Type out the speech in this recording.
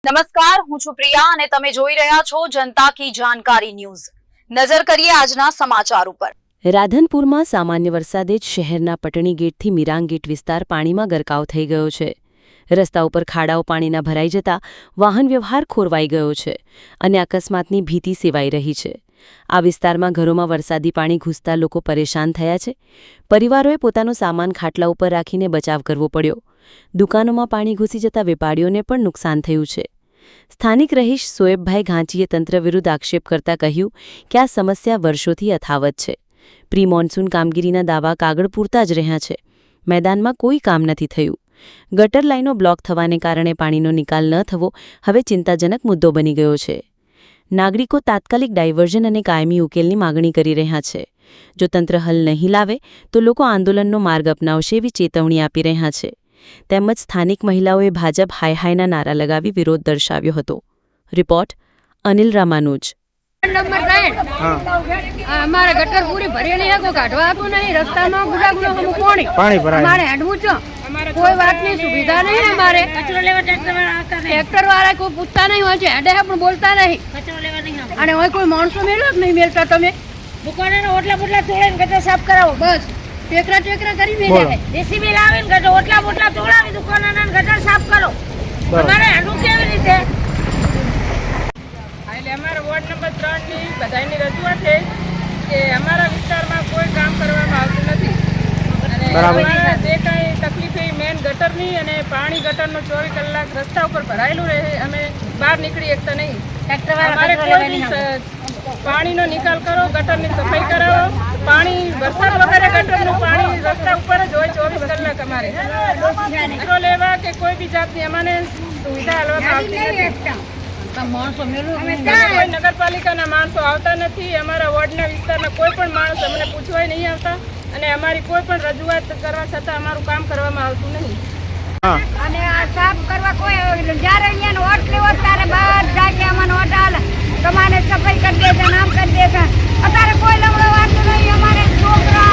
નમસ્કાર, હું છું પ્રિયા અને તમે જોઈ રહ્યા છો જનતા કી જાણકારી ન્યૂઝ। નજર કરીએ આજના સમાચાર ઉપર। રાધનપુરમાં સામાન્ય વરસાદે જ શહેરના પટણી ગેટથી મિરાંગ ગેટ વિસ્તાર પાણીમાં ગરકાવ થઈ ગયો છે। રસ્તા ઉપર ખાડાઓ પાણીના ભરાઈ જતા વાહન વ્યવહાર ખોરવાઈ ગયો છે અને અકસ્માતની ભીતિ સેવાઈ રહી છે। આ વિસ્તારમાં ઘરોમાં વરસાદી પાણી ઘૂસતા લોકો પરેશાન થયા છે। પરિવારોએ પોતાનો સામાન ખાટલા ઉપર રાખીને બચાવ કરવો પડ્યો। દુકાનોમાં પાણી ઘૂસી જતા વેપારીઓને પણ નુકસાન થયું છે। સ્થાનિક રહીશ સોએબભાઈ ઘાંચીએ તંત્ર વિરુદ્ધ આક્ષેપ કરતા કહ્યું કે આ સમસ્યા વર્ષોથી યથાવત છે। પ્રી મોન્સૂન કામગીરીના દાવા કાગળ પૂરતા જ રહ્યા છે। મેદાનમાં કોઈ કામ નથી થયું। ગટર લાઈનો બ્લોક થવાને કારણે પાણીનો નિકાલ ન થવો હવે ચિંતાજનક મુદ્દો બની ગયો છે। નાગરિકો તાત્કાલિક ડાયવર્ઝન અને કાયમી ઉકેલની માગણી કરી રહ્યા છે। જો તંત્ર હલ નહીં લાવે તો લોકો આંદોલનનો માર્ગ અપનાવશે એવી ચેતવણી આપી રહ્યા છે। તેમજ સ્થાનિક મહિલાઓએ ભાજપ હાય હાયના નારા લગાવી વિરોધ દર્શાવ્યો હતો। રિપોર્ટ અનિલ રામાનુજ। हमारे गटर पूरी भरेली है, कोई काटवा आपको नहीं, रास्ता में गुड़ा गुड़ा हम पानी हमारे हटवू छो, कोई बात नहीं, सुविधा नहीं है हमारे। ट्रैक्टर वाला कोई पूछता नहीं हो हेडे है पण बोलता नहीं अने वही कोई माणसो मिलो नहीं मिलता। तमे दुकान ओटला बोटला तोड़ीने गटर साफ करावो, बस टेकरा टेकरा करी मेले है जेसीबी लावीने गटर ओटला बोटला तोड़ावी दुकानना गटर साफ करो। हमारे हटवू केवी रीते અમારા વોર્ડ નંબર 3 ની બધાની રજૂઆત છે કે અમારા વિસ્તારમાં કોઈ કામ કરવામાં આવતું નથી અને અમારા જે કાંઈ તકલીફ છે મેન ગટરની અને પાણી ગટરનો 24 કલાક રસ્તા ઉપર ભરાયેલું રહે, અમે બહાર નીકળી શકતા નહીં। અમારે કોઈ પાણીનો નિકાલ કરો, ગટરની સફાઈ કરાવો। પાણી વરસાદ વગેરે ગટરનું પાણી રસ્તા ઉપર જ હોય 24 કલાક। અમારે કચરો લેવા કે કોઈ બી જાતની અમને સુવિધા આપવામાં આવતી નથી। કોઈ નગરપાલિકાના માણસો આવતા નથી, અમારા વોર્ડના વિસ્તારના કોઈ પણ માણસ અમને પૂછવાય નહીં આવતા અને અમારી કોઈ પણ રજૂઆત કરવા છતાં અમારું કામ કરવામાં આવતું નહીં। અને આ સાફ કરવા કોઈ જ્યારે અહીંયા વોટ લેવો ત્યારે બધા કે અમને વોટ આલે તમારે સફાઈ કરી દેશે, નામ કરી દેશે। અત્યારે કોઈ લમડો વાંચતું નહીં, અમારે છોકરા